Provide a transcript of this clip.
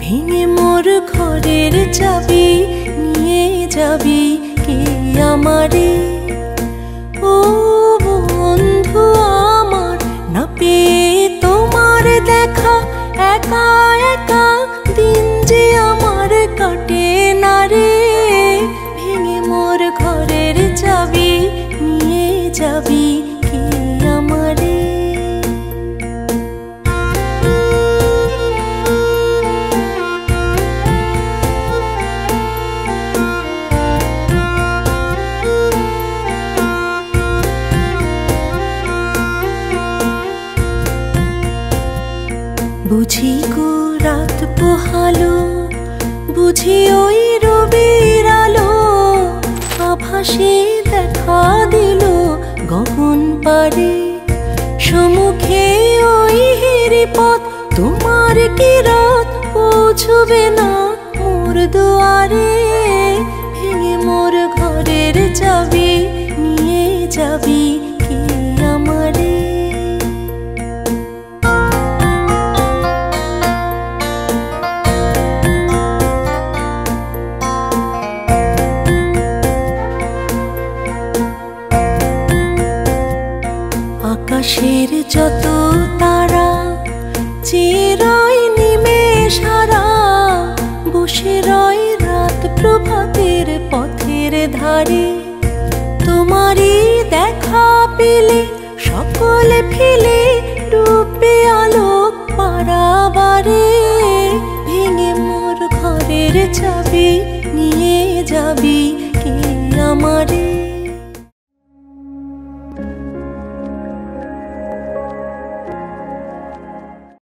ভেঙে মোর ঘরের চাবি নিয়ে যাবি কে আমারে? ও বন্ধু আমার, না পেয়ে তোমার দেখা একা একা দিন যে আমার কাটে না রে। ভেঙে মোর ঘরের চাবি নিয়ে যাবি কে আমারে? বুঝি গো রাত পোহালো, বুঝি ওই রবির আলো, আভাসে দেখা দিল গগন পারে। সম্মুখে ওই হিরিপথ, তোমার কি রাত পৌঁছবে না মোর দুয়ারে? ভেঙে মোর ঘরের চাবি নিয়ে যাবি কে আমারে? আকাশের যত তারা চিরাই নিমেষ হারা, বসে রয় রাত প্রভাতের পথের ধারে। তোমারই দেখা পেলে সকলে ফেলে ডুবে আলোক পারাবারে। ভেঙে মোর ঘরের চাবি নিয়ে যাবি কে আমারে?